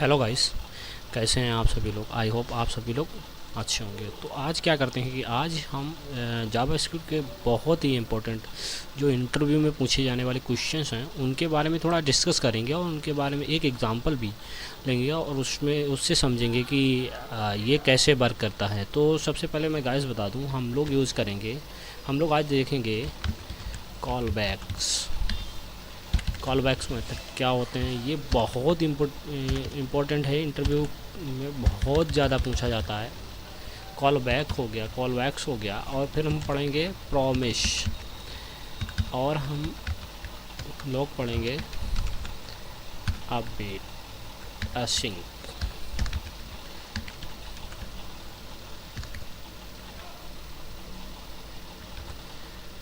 Hello guys, कैसे हैं आप सभी लोग। आई होप आप सभी लोग अच्छे होंगे। तो आज क्या करते हैं कि आज हम जावास्क्रिप्ट के बहुत ही इम्पोर्टेंट जो इंटरव्यू में पूछे जाने वाले क्वेश्चंस हैं उनके बारे में थोड़ा डिस्कस करेंगे और उनके बारे में एक एग्जांपल भी लेंगे और उसमें उससे समझेंगे कि ये कैसे वर्क करता है। तो सबसे पहले मैं गाइस बता दूं, हम लोग आज देखेंगे call backs. Call backs method क्या होते हैं, ये बहुत इम्पोर्टेंट है। इंटरव्यू में बहुत ज़्यादा पूछा जाता है। कॉल बैक हो गया, कॉल बैक्स हो गया, और फिर हम पढ़ेंगे प्रॉमिस, और हम लोग पढ़ेंगे अपडेट, असिंक।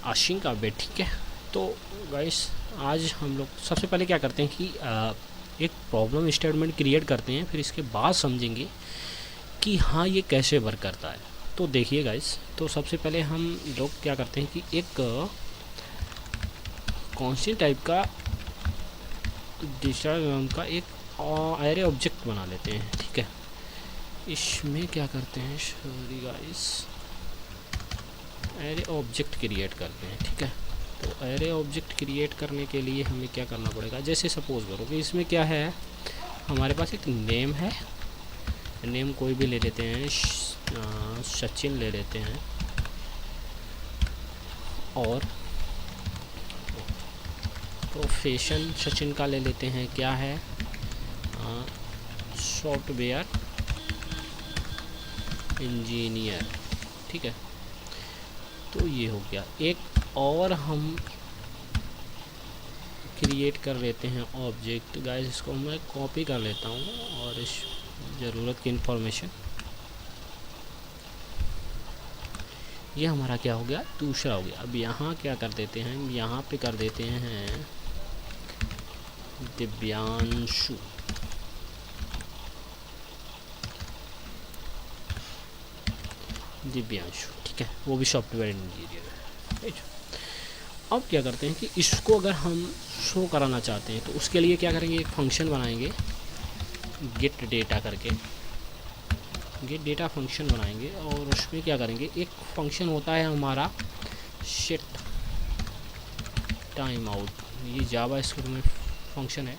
असिंक अपडेट, ठीक है। तो गाइस आज हम लोग सबसे पहले क्या करते हैं कि एक प्रॉब्लम स्टेटमेंट क्रिएट करते हैं, फिर इसके बाद समझेंगे कि हाँ ये कैसे वर्क करता है। तो देखिए गाइस, तो सबसे पहले हम लोग क्या करते हैं कि एक कॉन्स्टेंट टाइप का डिजिटल का एक एरे ऑब्जेक्ट बना लेते हैं, ठीक है। इसमें क्या करते हैं, sorry guys, array object create करते हैं, ठीक है। तो एरे ऑब्जेक्ट क्रिएट करने के लिए हमें क्या करना पड़ेगा, जैसे सपोज करो कि इसमें क्या है, हमारे पास एक नेम है। नेम कोई भी ले लेते हैं, सचिन ले लेते हैं, और प्रोफेशन सचिन का ले लेते हैं, क्या है, सॉफ्टवेयर इंजीनियर, ठीक है। तो ये हो गया एक, और हम क्रिएट कर लेते हैं ऑब्जेक्ट। गाइस इसको मैं कॉपी कर लेता हूँ और इस ज़रूरत की इंफॉर्मेशन, ये हमारा क्या हो गया, दूसरा हो गया। अब यहाँ क्या कर देते हैं, यहाँ पे कर देते हैं दिव्यांशु, ठीक है, वो भी सॉफ्टवेयर इंजीनियर है। अब क्या करते हैं कि इसको अगर हम शो कराना चाहते हैं तो उसके लिए क्या करेंगे, एक फंक्शन बनाएंगे गेट डेटा करके, गेट डेटा फंक्शन बनाएंगे, और उसमें क्या करेंगे, एक फंक्शन होता है हमारा सेट टाइम आउट। ये जावा स्क्रिप्ट में फंक्शन है।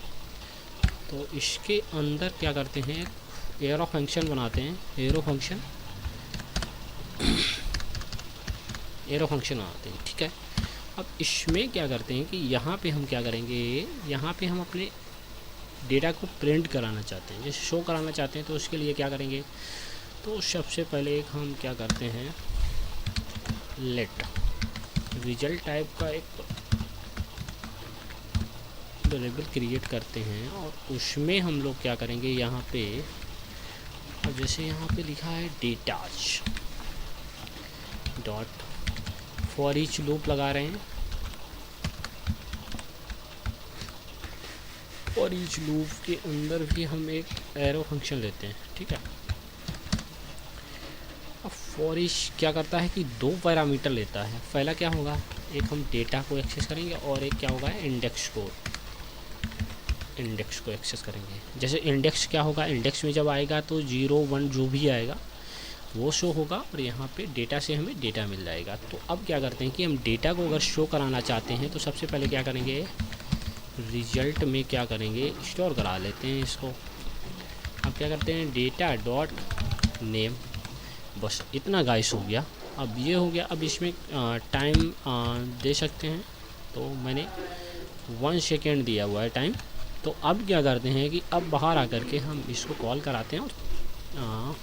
तो इसके अंदर क्या करते हैं, एरो फंक्शन बनाते हैं, एरो फंक्शन बनाते हैं, ठीक है। अब इसमें क्या करते हैं कि यहाँ पे हम क्या करेंगे, यहाँ पे हम अपने डेटा को प्रिंट कराना चाहते हैं, जैसे शो कराना चाहते हैं, तो उसके लिए क्या करेंगे, तो सबसे पहले एक हम क्या करते हैं, लेट रिजल्ट टाइप का एक वेरिएबल क्रिएट करते हैं, और उसमें हम लोग क्या करेंगे, यहाँ पे अब जैसे यहाँ पे लिखा है datas dot for each loop लगा रहे हैं, और ईच लूप के अंदर भी हम एक एरो फंक्शन लेते हैं, ठीक है। अब फॉर ईच क्या करता है कि दो पैरामीटर लेता है। पहला क्या होगा, एक हम डेटा को एक्सेस करेंगे, और एक क्या होगा, इंडेक्स को एक्सेस करेंगे। जैसे इंडेक्स क्या होगा, इंडेक्स में जब आएगा तो 0 1 जो भी आएगा वो शो होगा, और यहाँ पे डेटा से हमें डेटा मिल जाएगा। तो अब क्या करते हैं कि हम डेटा को अगर शो कराना चाहते हैं तो सबसे पहले क्या करेंगे, रिजल्ट में क्या करेंगे, स्टोर करा लेते हैं इसको। अब क्या करते हैं, डेटा डॉट नेम, बस इतना गाइस हो गया। अब ये हो गया। अब इसमें टाइम दे सकते हैं, तो मैंने 1 सेकेंड दिया हुआ है टाइम। तो अब क्या करते हैं कि अब बाहर आकर के हम इसको कॉल कराते हैं, और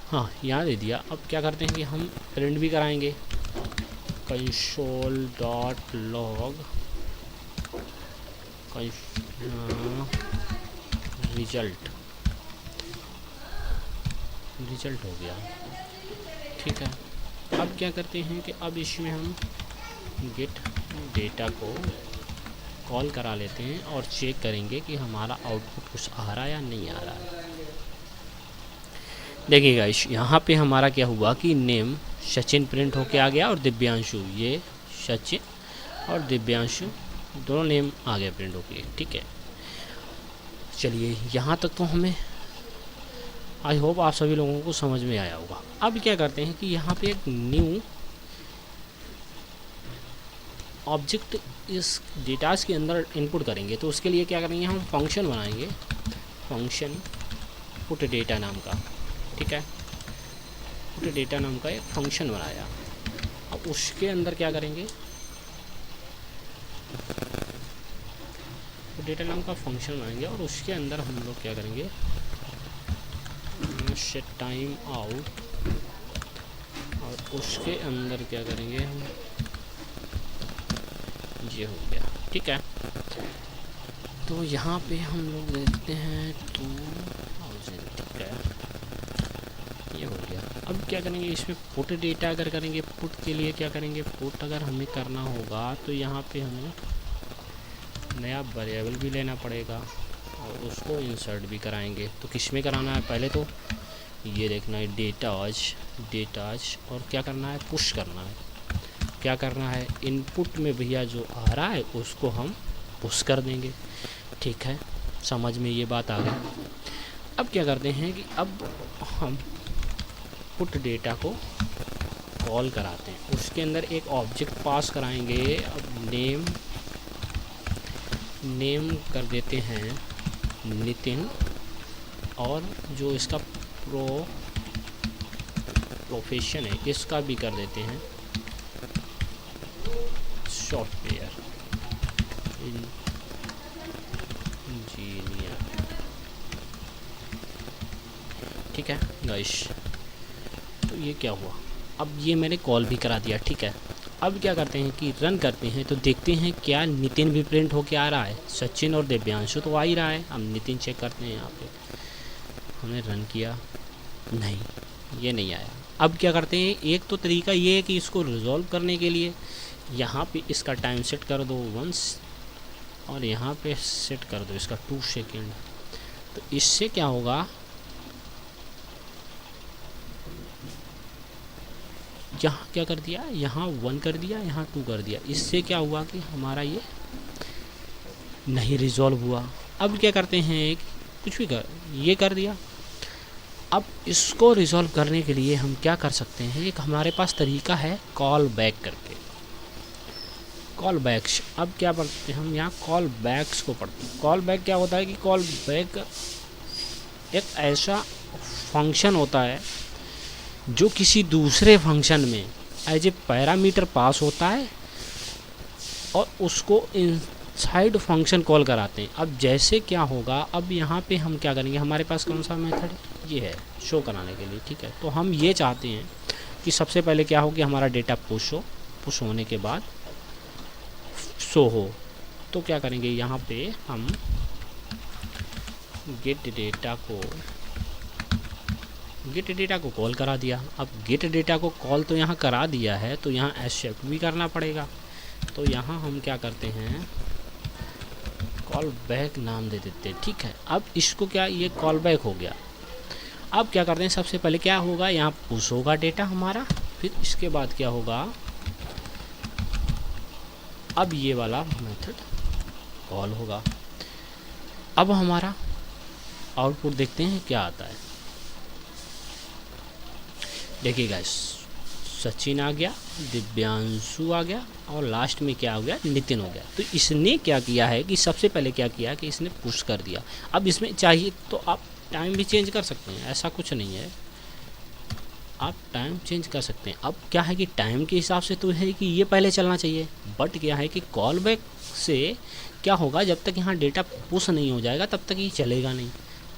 हाँ यहाँ दे दिया। अब क्या करते हैं कि हम प्रिंट भी कराएंगे, कंसोल डॉट लॉग रिजल्ट हो गया, ठीक है। अब क्या करते हैं कि अब इसमें हम गेट डेटा को कॉल करा लेते हैं और चेक करेंगे कि हमारा आउटपुट कुछ आ रहा है या नहीं आ रहा है। देखिए गाइस, यहाँ पे हमारा क्या हुआ कि नेम सचिन प्रिंट होके आ गया, और दिव्यांशु, ये सचिन और दिव्यांशु दोनों नेम आ गए प्रिंट होके, ठीक है। चलिए यहाँ तक तो हमें आई होप आप सभी लोगों को समझ में आया होगा। अब क्या करते हैं कि यहाँ पे एक न्यू ऑब्जेक्ट इस डेटास के अंदर इनपुट करेंगे। तो उसके लिए क्या करेंगे, हम फंक्शन बनाएंगे, फंक्शन पुट डेटा नाम का। ठीक है, पुट डेटा नाम का एक फंक्शन बनाया। अब उसके अंदर क्या करेंगे, डेटा नाम का फंक्शन बनाएंगे और उसके अंदर हम लोग क्या करेंगे, सेट टाइम आउट, और उसके अंदर क्या करेंगे हम, ये हो गया। ठीक है, तो यहाँ पे हम लोग देखते हैं 2000। ठीक है, ये हो गया। अब क्या करेंगे, इसमें पुट डेटा अगर करेंगे, पुट के लिए क्या करेंगे, पुट अगर हमें करना होगा तो यहाँ पे हमें नया वेरिएबल भी लेना पड़ेगा और उसको इंसर्ट भी कराएंगे। तो किस में कराना है, पहले तो ये देखना है डेटाज, और क्या करना है, पुश करना है। क्या करना है, इनपुट में भैया जो आ रहा है उसको हम पुश कर देंगे। ठीक है, समझ में ये बात आ गई। अब क्या करते हैं कि अब हम पुट डेटा को कॉल कराते हैं, उसके अंदर एक ऑब्जेक्ट पास कराएंगे। अब नेम कर देते हैं नितिन, और जो इसका प्रोफेशन है इसका भी कर देते हैं सॉफ्टवेयर इंजीनियर। ठीक है गाइस, तो ये क्या हुआ, अब ये मैंने कॉल भी करा दिया। ठीक है, अब क्या करते हैं कि रन करते हैं, तो देखते हैं क्या नितिन भी प्रिंट होके आ रहा है। सचिन और दिव्यांशु तो आ ही रहा है। हम नितिन चेक करते हैं, यहाँ पे हमने रन किया, नहीं ये नहीं आया। अब क्या करते हैं, एक तो तरीका ये है कि इसको रिजॉल्व करने के लिए यहाँ पे इसका टाइम सेट कर दो 1 और यहाँ पे सेट कर दो इसका 2 सेकेंड। तो इससे क्या होगा, यहाँ क्या कर दिया, यहाँ 1 कर दिया, यहाँ 2 कर दिया। इससे क्या हुआ कि हमारा ये नहीं रिजॉल्व हुआ। अब क्या करते हैं, कुछ भी ये कर दिया। अब इसको रिजॉल्व करने के लिए हम क्या कर सकते हैं, एक हमारे पास तरीका है कॉल बैक करके, कॉल बैक्स। अब क्या पढ़ते हैं हम, यहाँ कॉल बैक्स को पढ़ते हैं। कॉल बैक क्या होता है कि कॉल बैक एक ऐसा फंक्शन होता है जो किसी दूसरे फंक्शन में एज ए पैरामीटर पास होता है और उसको इनसाइड फंक्शन कॉल कराते हैं। अब जैसे क्या होगा, अब यहाँ पे हम क्या करेंगे, हमारे पास कौन सा मेथड ये है शो कराने के लिए। ठीक है, तो हम ये चाहते हैं कि सबसे पहले क्या हो कि हमारा डेटा पुश हो, पुश होने के बाद शो हो। तो क्या करेंगे, यहाँ पे हम गेट डेटा को कॉल करा दिया। अब गेट डेटा को कॉल तो यहाँ करा दिया है, तो यहाँ एक्सेप्ट भी करना पड़ेगा। तो यहाँ हम क्या करते हैं, कॉल बैक नाम दे देते हैं। ठीक है, अब इसको क्या, ये कॉल बैक हो गया। अब क्या करते हैं, सबसे पहले क्या होगा, यहाँ पुश होगा डेटा हमारा, फिर इसके बाद क्या होगा, अब ये वाला मेथड कॉल होगा। अब हमारा आउटपुट देखते हैं क्या आता है। देखिए गाइस, सचिन आ गया, दिव्यांशु आ गया और लास्ट में क्या हो गया, नितिन हो गया। तो इसने क्या किया है कि सबसे पहले क्या किया कि इसने पुश कर दिया। अब इसमें चाहिए तो आप टाइम भी चेंज कर सकते हैं, ऐसा कुछ नहीं है, आप टाइम चेंज कर सकते हैं। अब क्या है कि टाइम के हिसाब से तो है कि ये पहले चलना चाहिए, बट क्या है कि कॉल बैक से क्या होगा, जब तक यहाँ डेटा पुश नहीं हो जाएगा तब तक ये चलेगा नहीं।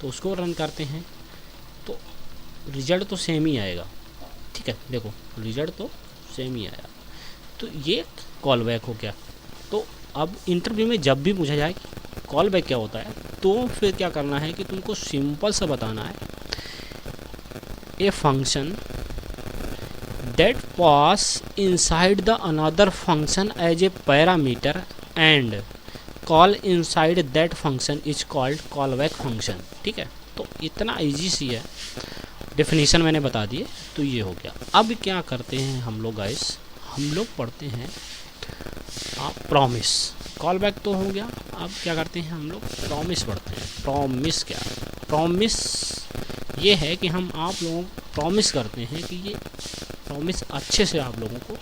तो उसको रन करते हैं तो रिजल्ट तो सेम ही आएगा। ठीक है, देखो रिजल्ट तो सेम ही आया। तो ये कॉल बैक हो गया। तो अब इंटरव्यू में जब भी पूछा जाए कि कॉल बैक क्या होता है, तो फिर क्या करना है कि तुमको सिंपल सा बताना है, a function that pass inside the another function as a parameter and call inside that function is called call back function. ठीक है, तो इतना इजी सी है, डेफिनेशन मैंने बता दिए। तो ये हो गया। अब क्या करते हैं हम लोग गाइस, हम लोग पढ़ते हैं प्रॉमिस। कॉल बैक तो हो गया। अब क्या करते हैं हम लोग, प्रॉमिस पढ़ते हैं। प्रॉमिस क्या है? प्रॉमिस ये है कि हम आप लोगों को प्रॉमिस करते हैं कि ये प्रॉमिस अच्छे से आप लोगों को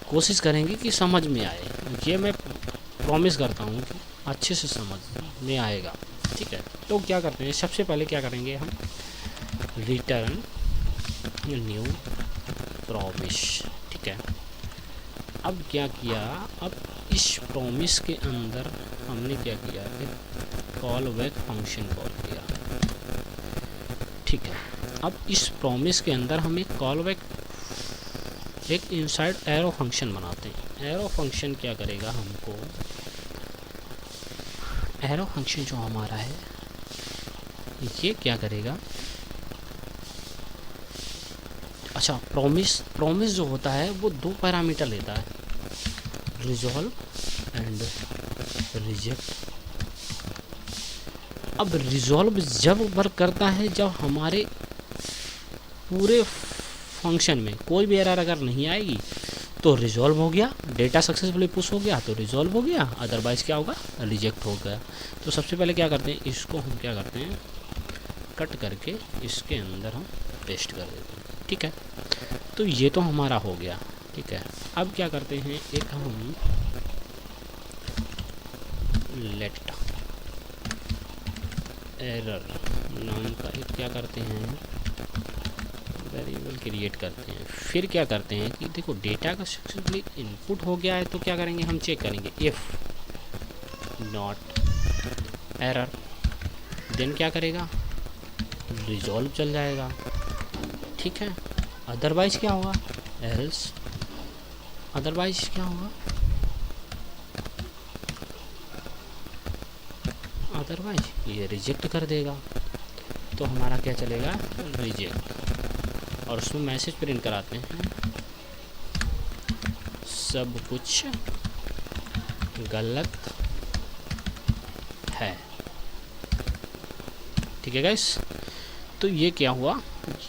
कोशिश करेंगे कि समझ में आए। ये मैं प्रॉमिस करता हूँ कि अच्छे से समझ में आएगा, ठीक है। तो क्या करते हैं, सबसे पहले क्या करेंगे हम, रिटर्न न्यू प्रॉमिस, ठीक है। अब क्या किया, अब इस प्रॉमिस के अंदर हमने क्या किया, एक कॉल बैक फंक्शन कॉल किया, ठीक है। अब इस प्रॉमिस के अंदर हम एक कॉल बैक, एक इनसाइड एरो फंक्शन बनाते हैं। एरो फंक्शन क्या करेगा हमको, एरो फंक्शन जो हमारा है ये क्या करेगा, अच्छा प्रॉमिस जो होता है वो 2 पैरामीटर लेता है, रिजॉल्व एंड रिजेक्ट। अब रिजॉल्व जब वर्क करता है जब हमारे पूरे फंक्शन में कोई भी एरर अगर नहीं आएगी तो रिजॉल्व हो गया, डेटा सक्सेसफुली पुश हो गया तो रिजॉल्व हो गया, अदरवाइज क्या होगा, रिजेक्ट हो गया। तो सबसे पहले क्या करते हैं, इसको हम क्या करते हैं, कट करके इसके अंदर हम पेस्ट कर देते हैं, ठीक है। तो ये तो हमारा हो गया, ठीक है। अब क्या करते हैं, एक हम लेट एरर नाम का एक क्या करते हैं, वेरिएबल क्रिएट करते हैं। फिर क्या करते हैं कि देखो डेटा का सक्सेसफुली इनपुट हो गया है तो क्या करेंगे, हम चेक करेंगे इफ़ नॉट एरर, देन क्या करेगा, रिजॉल्व चल जाएगा, ठीक है। अदरवाइज क्या होगा, एल्स, अदरवाइज क्या होगा, अदरवाइज ये रिजेक्ट कर देगा। तो हमारा क्या चलेगा, रिजेक्ट, और उसमें मैसेज प्रिंट कराते हैं, सब कुछ गलत है, ठीक है गाइस। तो ये क्या हुआ,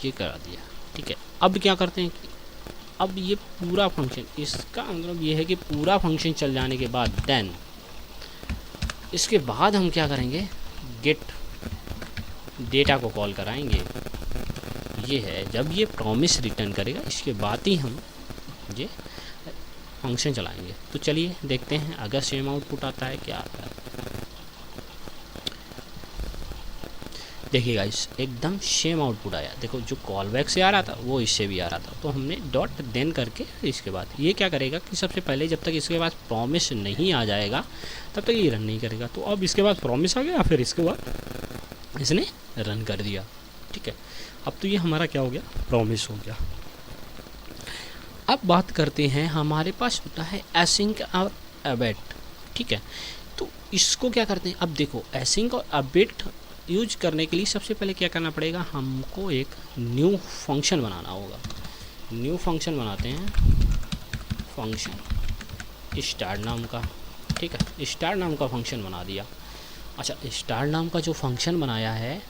ये करा दिया, ठीक है। अब क्या करते हैं कि अब ये पूरा फंक्शन, इसका मतलब ये है कि पूरा फंक्शन चल जाने के बाद देन इसके बाद हम क्या करेंगे, गेट डेटा को कॉल कराएंगे। ये है जब ये प्रॉमिस रिटर्न करेगा इसके बाद ही हम ये फंक्शन चलाएंगे। तो चलिए देखते हैं अगर सेम आउटपुट आता है क्या आता है। देखिए गाइस एकदम सेम आउटपुट आया, देखो जो कॉल बैक से आ रहा था वो इससे भी आ रहा था। तो हमने डॉट देन करके इसके बाद ये क्या करेगा कि सबसे पहले जब तक इसके पास प्रॉमिस नहीं आ जाएगा तब तक ये रन नहीं करेगा। तो अब इसके बाद प्रॉमिस आ गया, फिर इसके बाद इसने रन कर दिया, ठीक है। अब तो ये हमारा क्या हो गया, प्रॉमिस हो गया। अब बात करते हैं, हमारे पास होता है एसिंक और अवेट, ठीक है। तो इसको क्या करते हैं, अब देखो एसिंक और अवेट यूज करने के लिए सबसे पहले क्या करना पड़ेगा, हमको एक न्यू फंक्शन बनाना होगा। न्यू फंक्शन बनाते हैं, फंक्शन स्टार नाम का, ठीक है। स्टार नाम का फंक्शन बना दिया। अच्छा स्टार नाम का जो फंक्शन बनाया है,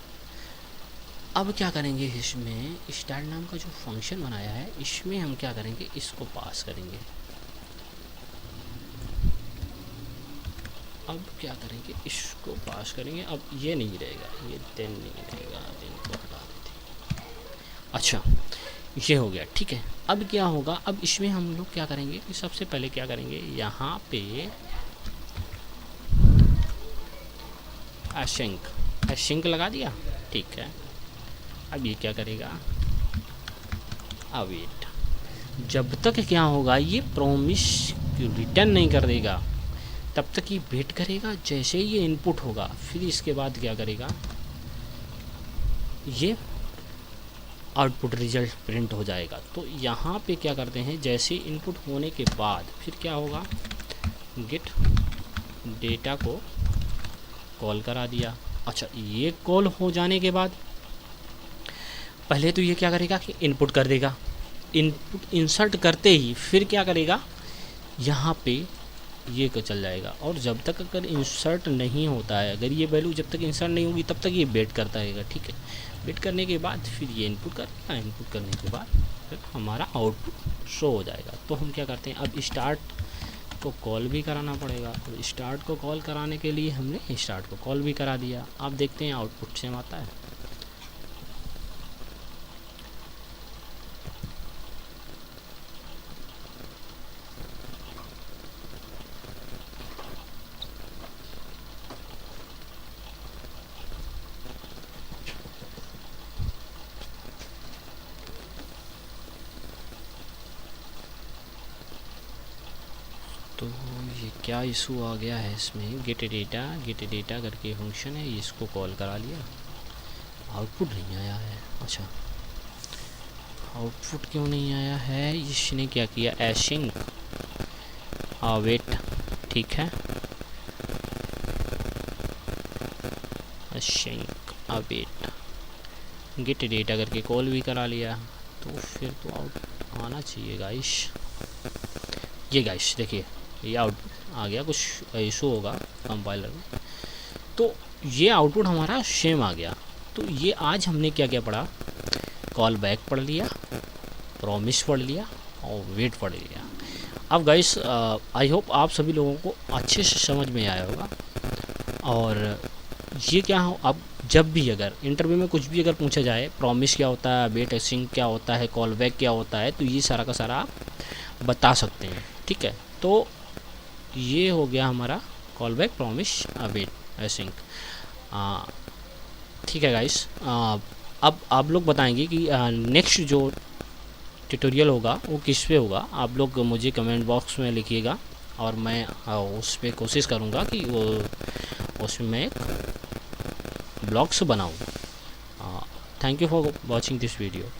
अब क्या करेंगे, इसमें स्टार नाम का जो फंक्शन बनाया है इसमें हम क्या करेंगे, इसको पास करेंगे। अब क्या करेंगे, इसको पास करेंगे। अब ये नहीं रहेगा, ये देन नहीं रहेगा, इनको हटा देते। अच्छा ये हो गया, ठीक है। अब क्या होगा, अब इसमें हम लोग क्या करेंगे कि सबसे पहले क्या करेंगे, यहाँ पे एसिंक लगा दिया, ठीक है। अब ये क्या करेगा, अवेट, जब तक क्या होगा ये प्रॉमिस रिटर्न नहीं कर देगा तब तक ये वेट करेगा। जैसे ही ये इनपुट होगा फिर इसके बाद क्या करेगा, ये आउटपुट रिजल्ट प्रिंट हो जाएगा। तो यहाँ पे क्या करते हैं, जैसे इनपुट होने के बाद फिर क्या होगा, गेट डेटा को कॉल करा दिया। अच्छा ये कॉल हो जाने के बाद पहले तो ये क्या करेगा कि इनपुट कर देगा, इनपुट इंसर्ट करते ही फिर क्या करेगा, यहाँ पे ये चल जाएगा। और जब तक अगर इंसर्ट नहीं होता है, अगर ये वैल्यू जब तक इंसर्ट नहीं होगी तब तक ये वेट करता रहेगा, ठीक है। वेट करने के बाद फिर ये इनपुट करेगा, इनपुट करने के बाद फिर हमारा आउटपुट शो हो जाएगा। तो हम क्या करते हैं, अब स्टार्ट को कॉल भी कराना पड़ेगा। तो स्टार्ट को कॉल कराने के लिए हमने स्टार्ट को कॉल भी करा दिया। आप देखते हैं आउटपुट सेम आता है। तो ये क्या इशू आ गया है इसमें, गेट डेटा करके फंक्शन है, इसको कॉल करा लिया, आउटपुट नहीं आया है। अच्छा, आउटपुट क्यों नहीं आया है, इसने क्या किया, एशिंग वेट, ठीक है, एशिंग वेट, गेट डेटा करके कॉल भी करा लिया, तो फिर तो आउट आना चाहिए गाइस। ये गाइस देखिए, ये आउटपुट आ गया, कुछ इशू होगा कंपाइलर में। तो ये आउटपुट हमारा सेम आ गया। तो ये आज हमने क्या क्या पढ़ा, कॉल बैक पढ़ लिया, प्रॉमिस पढ़ लिया और वेट पढ़ लिया। अब गाइस आई होप आप सभी लोगों को अच्छे से समझ में आया होगा। और ये क्या हो, अब जब भी अगर इंटरव्यू में कुछ भी अगर पूछा जाए, प्रॉमिस क्या होता है, वेट एसिंग क्या होता है, कॉल बैक क्या होता है, तो ये सारा का सारा आप बता सकते हैं, ठीक है। तो ये हो गया हमारा कॉल बैक, प्रॉमिस, वेट एसिंग, ठीक है गाइस। अब आप लोग बताएंगे कि नेक्स्ट जो ट्यूटोरियल होगा वो किस पे होगा, आप लोग मुझे कमेंट बॉक्स में लिखिएगा और मैं उस पर कोशिश करूँगा कि वो उसमें मैं एक ब्लॉग्स बनाऊँ। Thank you for watching this video.